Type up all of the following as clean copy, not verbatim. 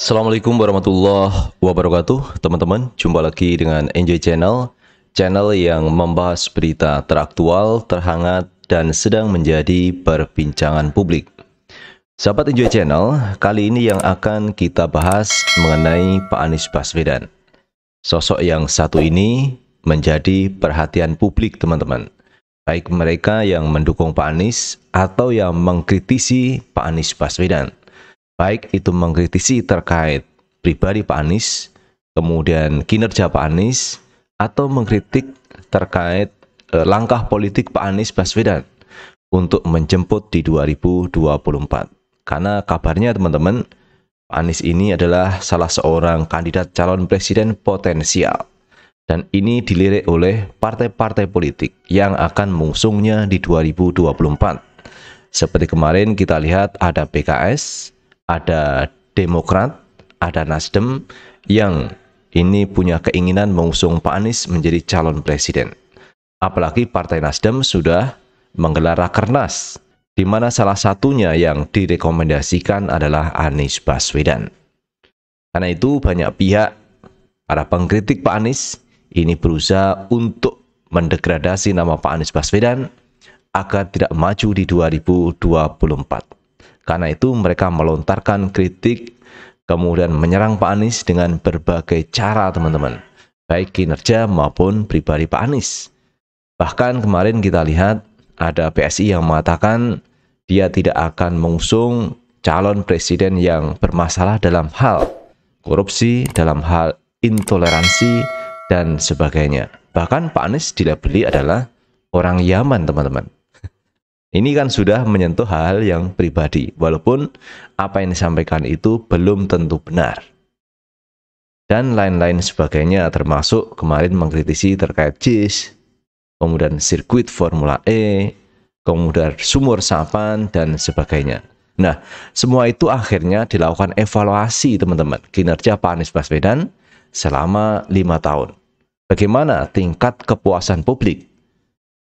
Assalamualaikum warahmatullahi wabarakatuh. Teman-teman, jumpa lagi dengan Enjoy Channel, channel yang membahas berita teraktual, terhangat, dan sedang menjadi perbincangan publik. Sahabat Enjoy Channel, kali ini yang akan kita bahas mengenai Pak Anies Baswedan. Sosok yang satu ini menjadi perhatian publik, teman-teman. Baik mereka yang mendukung Pak Anies atau yang mengkritisi Pak Anies Baswedan. Baik itu mengkritisi terkait pribadi Pak Anies, kemudian kinerja Pak Anies, atau mengkritik terkait langkah politik Pak Anies Baswedan untuk menjemput di 2024. Karena kabarnya teman-teman, Pak Anies ini adalah salah seorang kandidat calon presiden potensial. Dan ini dilirik oleh partai-partai politik yang akan mengusungnya di 2024. Seperti kemarin kita lihat ada PKS, ada Demokrat, ada Nasdem yang ini punya keinginan mengusung Pak Anies menjadi calon presiden. Apalagi Partai Nasdem sudah menggelar rakernas, di mana salah satunya yang direkomendasikan adalah Anies Baswedan. Karena itu banyak pihak, para pengkritik Pak Anies, ini berusaha untuk mendegradasi nama Pak Anies Baswedan agar tidak maju di 2024. Karena itu mereka melontarkan kritik, kemudian menyerang Pak Anies dengan berbagai cara teman-teman. Baik kinerja maupun pribadi Pak Anies. Bahkan kemarin kita lihat ada PSI yang mengatakan dia tidak akan mengusung calon presiden yang bermasalah dalam hal korupsi, dalam hal intoleransi, dan sebagainya. Bahkan Pak Anies dilabeli adalah orang Yaman teman-teman. Ini kan sudah menyentuh hal yang pribadi, walaupun apa yang disampaikan itu belum tentu benar. Dan lain-lain sebagainya, termasuk kemarin mengkritisi terkait JIS, kemudian sirkuit Formula E, kemudian sumur Sapan, dan sebagainya. Nah, semua itu akhirnya dilakukan evaluasi teman-teman, kinerja Pak Anies Baswedan selama 5 tahun. Bagaimana tingkat kepuasan publik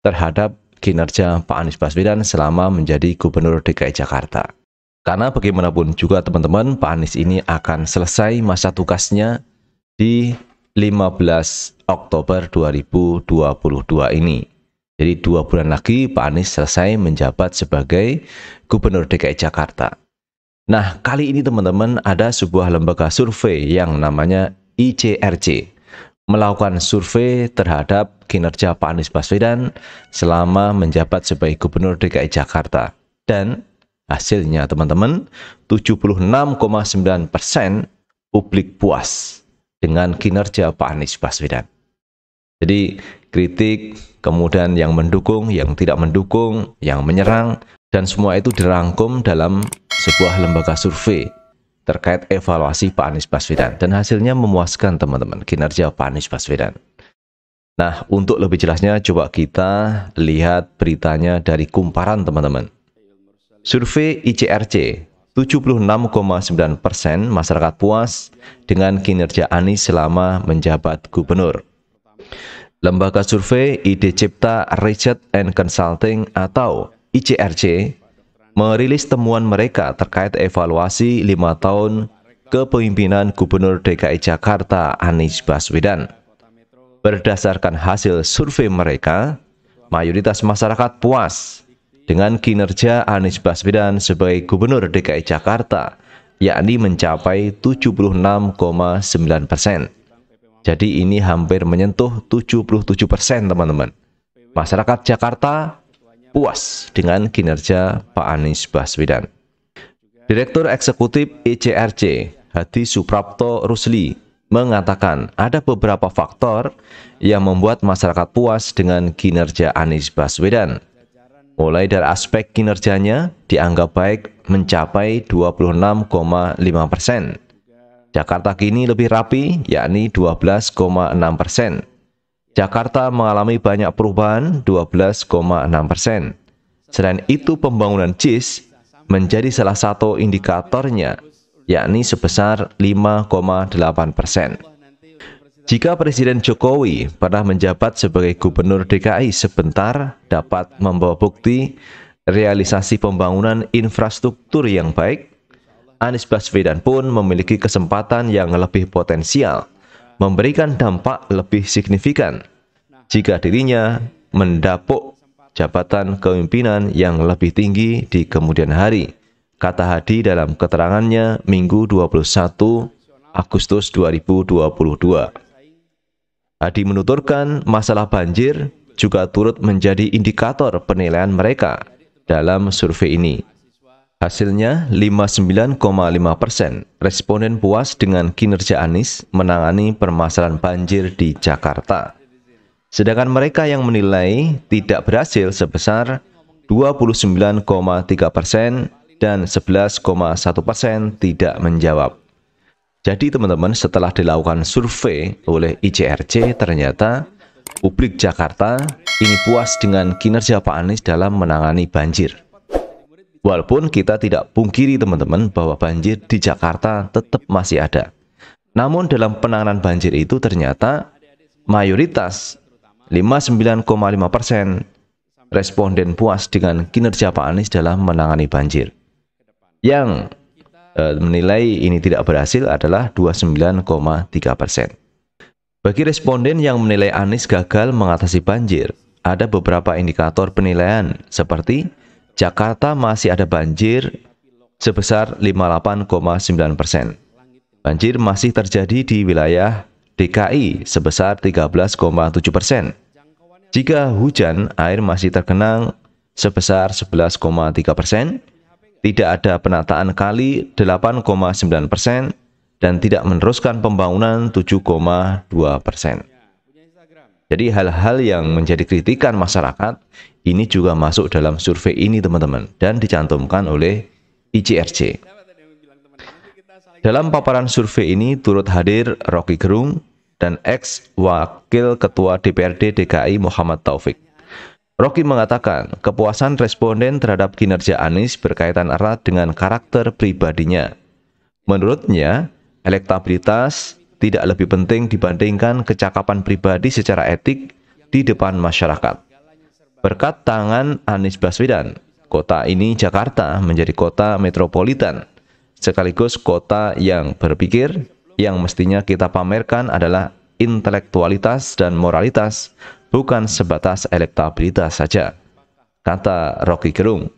terhadap kinerja Pak Anies Baswedan selama menjadi Gubernur DKI Jakarta. Karena bagaimanapun juga teman-teman, Pak Anies ini akan selesai masa tugasnya di 15 Oktober 2022 ini. Jadi 2 bulan lagi Pak Anies selesai menjabat sebagai Gubernur DKI Jakarta. Nah, kali ini teman-teman ada sebuah lembaga survei yang namanya ICRC melakukan survei terhadap kinerja Pak Anies Baswedan selama menjabat sebagai Gubernur DKI Jakarta. Dan hasilnya teman-teman, 76,9% publik puas dengan kinerja Pak Anies Baswedan. Jadi kritik, kemudian yang mendukung, yang tidak mendukung, yang menyerang, dan semua itu dirangkum dalam sebuah lembaga survei terkait evaluasi Pak Anies Baswedan. Dan hasilnya memuaskan teman-teman, kinerja Pak Anies Baswedan. Nah, untuk lebih jelasnya coba kita lihat beritanya dari kumparan teman-teman. Survei ICRC, 76,9% masyarakat puas dengan kinerja Anies selama menjabat gubernur. Lembaga survei ID Cipta Research and Consulting atau ICRC merilis temuan mereka terkait evaluasi 5 tahun kepemimpinan Gubernur DKI Jakarta Anies Baswedan. Berdasarkan hasil survei mereka, mayoritas masyarakat puas dengan kinerja Anies Baswedan sebagai Gubernur DKI Jakarta, yakni mencapai 76,9%. Jadi ini hampir menyentuh 77% teman-teman. Masyarakat Jakarta puas dengan kinerja Pak Anies Baswedan. Direktur Eksekutif ICRC, Hadi Suprapto Rusli, mengatakan ada beberapa faktor yang membuat masyarakat puas dengan kinerja Anies Baswedan. Mulai dari aspek kinerjanya dianggap baik mencapai 26,5%. Jakarta kini lebih rapi, yakni 12,6%. Jakarta mengalami banyak perubahan 12,6%. Selain itu pembangunan JIS menjadi salah satu indikatornya, yakni sebesar 5,8%. Jika Presiden Jokowi pernah menjabat sebagai Gubernur DKI sebentar dapat membawa bukti realisasi pembangunan infrastruktur yang baik, Anies Baswedan pun memiliki kesempatan yang lebih potensial, memberikan dampak lebih signifikan jika dirinya mendapuk jabatan kepemimpinan yang lebih tinggi di kemudian hari, kata Hadi dalam keterangannya Minggu 21 Agustus 2022. Hadi menuturkan masalah banjir juga turut menjadi indikator penilaian mereka dalam survei ini. Hasilnya, 59,5% responden puas dengan kinerja Anies menangani permasalahan banjir di Jakarta. Sedangkan mereka yang menilai tidak berhasil sebesar 29,3% dan 11,1% tidak menjawab. Jadi teman-teman, setelah dilakukan survei oleh ICRC, ternyata publik Jakarta ini puas dengan kinerja Pak Anies dalam menangani banjir. Walaupun kita tidak pungkiri teman-teman bahwa banjir di Jakarta tetap masih ada. Namun dalam penanganan banjir itu ternyata mayoritas 59,5% responden puas dengan kinerja Pak Anies dalam menangani banjir. Yang menilai ini tidak berhasil adalah 29,3%. Bagi responden yang menilai Anies gagal mengatasi banjir, ada beberapa indikator penilaian seperti Jakarta masih ada banjir sebesar 58,9%. Banjir masih terjadi di wilayah DKI sebesar 13,7%. Jika hujan, air masih tergenang sebesar 11,3%. Tidak ada penataan kali 8,9% dan tidak meneruskan pembangunan 7,2%. Jadi hal-hal yang menjadi kritikan masyarakat ini juga masuk dalam survei ini teman-teman dan dicantumkan oleh ICRC. Dalam paparan survei ini turut hadir Rocky Gerung dan ex-wakil ketua DPRD DKI Muhammad Taufik. Rocky mengatakan kepuasan responden terhadap kinerja Anies berkaitan erat dengan karakter pribadinya. Menurutnya, elektabilitas tidak lebih penting dibandingkan kecakapan pribadi secara etik di depan masyarakat. Berkat tangan Anies Baswedan, kota ini Jakarta menjadi kota metropolitan, sekaligus kota yang berpikir. Yang mestinya kita pamerkan adalah intelektualitas dan moralitas, bukan sebatas elektabilitas saja, kata Rocky Gerung.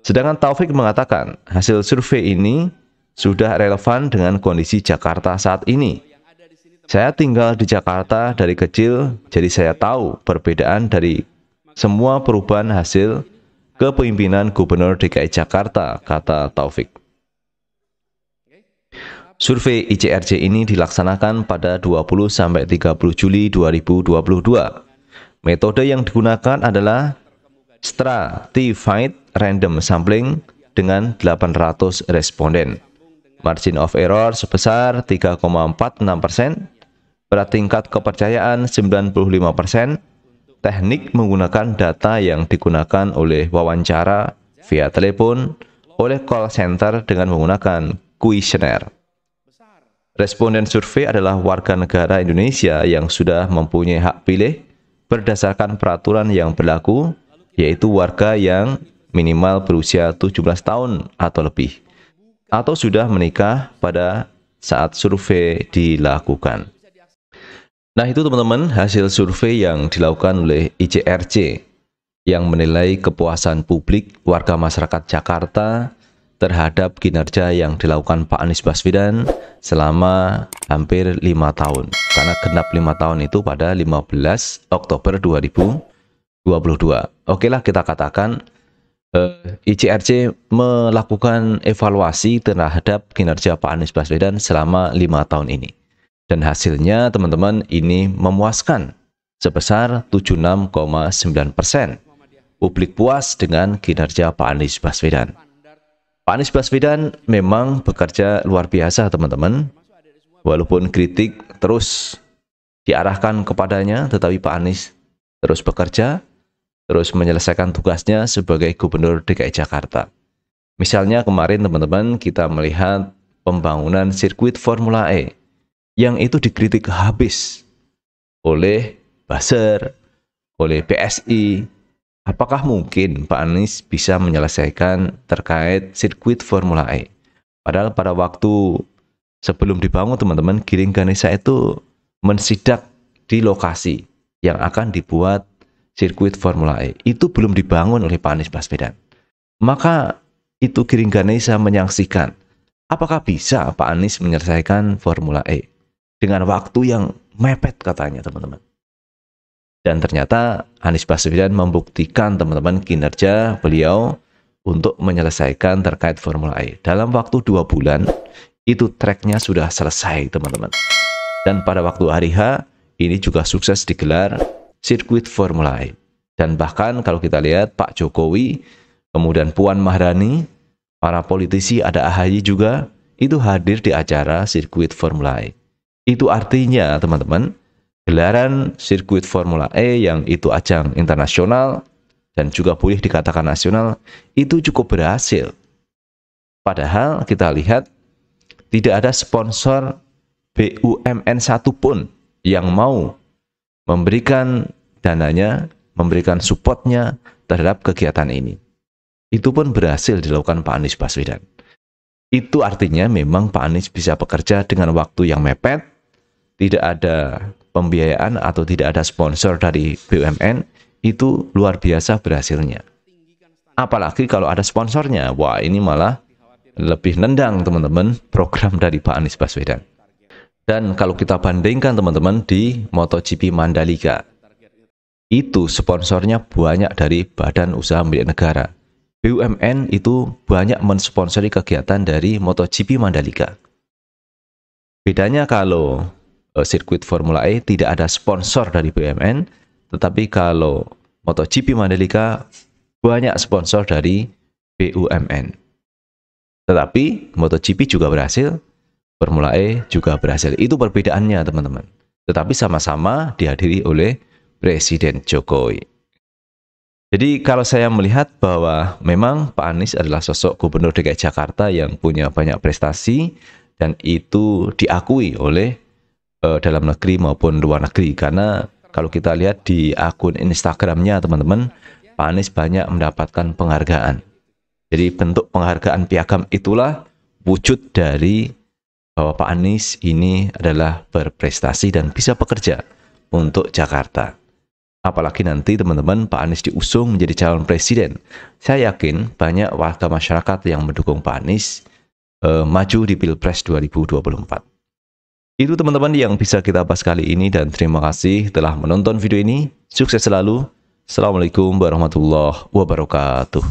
Sedangkan Taufik mengatakan hasil survei ini sudah relevan dengan kondisi Jakarta saat ini. Saya tinggal di Jakarta dari kecil, jadi saya tahu perbedaan dari semua perubahan hasil kepemimpinan Gubernur DKI Jakarta, kata Taufik. Survei ICRC ini dilaksanakan pada 20-30 Juli 2022. Metode yang digunakan adalah Stratified Random Sampling dengan 800 responden. Margin of error sebesar 3,46%, berat tingkat kepercayaan 95%, teknik menggunakan data yang digunakan oleh wawancara via telepon, oleh call center dengan menggunakan kuesioner. Responden survei adalah warga negara Indonesia yang sudah mempunyai hak pilih berdasarkan peraturan yang berlaku, yaitu warga yang minimal berusia 17 tahun atau lebih, atau sudah menikah pada saat survei dilakukan. Nah itu teman-teman hasil survei yang dilakukan oleh ICRC yang menilai kepuasan publik warga masyarakat Jakarta terhadap kinerja yang dilakukan Pak Anies Baswedan selama hampir 5 tahun. Karena genap 5 tahun itu pada 15 Oktober 2022. Oke lah kita katakan ICRC melakukan evaluasi terhadap kinerja Pak Anies Baswedan selama 5 tahun ini. Dan hasilnya teman-teman ini memuaskan sebesar 76,9%. Publik puas dengan kinerja Pak Anies Baswedan. Pak Anies Baswedan memang bekerja luar biasa teman-teman. Walaupun kritik terus diarahkan kepadanya, tetapi Pak Anies terus bekerja, terus menyelesaikan tugasnya sebagai Gubernur DKI Jakarta. Misalnya kemarin teman-teman kita melihat pembangunan sirkuit Formula E yang itu dikritik habis oleh buzzer, oleh PSI. Apakah mungkin Pak Anies bisa menyelesaikan terkait sirkuit Formula E? Padahal pada waktu sebelum dibangun teman-teman, Giring Ganesa itu mensidak di lokasi yang akan dibuat sirkuit Formula E. Itu belum dibangun oleh Pak Anies Baswedan. Maka itu Giring Ganesa menyaksikan apakah bisa Pak Anies menyelesaikan Formula E dengan waktu yang mepet katanya teman-teman. Dan ternyata Anies Baswedan membuktikan teman-teman kinerja beliau untuk menyelesaikan terkait Formula E. Dalam waktu 2 bulan, itu tracknya sudah selesai teman-teman. Dan pada waktu hari H, ini juga sukses digelar sirkuit Formula E. Dan bahkan kalau kita lihat Pak Jokowi, kemudian Puan Maharani, para politisi, ada AHY juga, itu hadir di acara sirkuit Formula E. Itu artinya teman-teman, gelaran sirkuit Formula E yang itu ajang internasional dan juga boleh dikatakan nasional itu cukup berhasil. Padahal kita lihat tidak ada sponsor BUMN satupun yang mau memberikan dananya, memberikan supportnya terhadap kegiatan ini. Itu pun berhasil dilakukan Pak Anies Baswedan. Itu artinya memang Pak Anies bisa bekerja dengan waktu yang mepet, tidak ada pembiayaan atau tidak ada sponsor dari BUMN, itu luar biasa berhasilnya. Apalagi kalau ada sponsornya, wah ini malah lebih nendang teman-teman program dari Pak Anies Baswedan. Dan kalau kita bandingkan teman-teman di MotoGP Mandalika, itu sponsornya banyak dari badan usaha milik negara. BUMN itu banyak mensponsori kegiatan dari MotoGP Mandalika. Bedanya kalau sirkuit Formula E tidak ada sponsor dari BUMN, tetapi kalau MotoGP Mandalika banyak sponsor dari BUMN. Tetapi MotoGP juga berhasil, Formula E juga berhasil. Itu perbedaannya teman-teman. Tetapi sama-sama dihadiri oleh Presiden Jokowi. Jadi kalau saya melihat bahwa memang Pak Anies adalah sosok Gubernur DKI Jakarta yang punya banyak prestasi dan itu diakui oleh dalam negeri maupun luar negeri, karena kalau kita lihat di akun Instagramnya teman-teman, Pak Anies banyak mendapatkan penghargaan. Jadi bentuk penghargaan piagam itulah wujud dari bahwa Pak Anies ini adalah berprestasi dan bisa bekerja untuk Jakarta. Apalagi nanti teman-teman Pak Anies diusung menjadi calon presiden, saya yakin banyak warga masyarakat yang mendukung Pak Anies maju di Pilpres 2024. Itu teman-teman yang bisa kita bahas kali ini dan terima kasih telah menonton video ini. Sukses selalu. Assalamualaikum warahmatullahi wabarakatuh.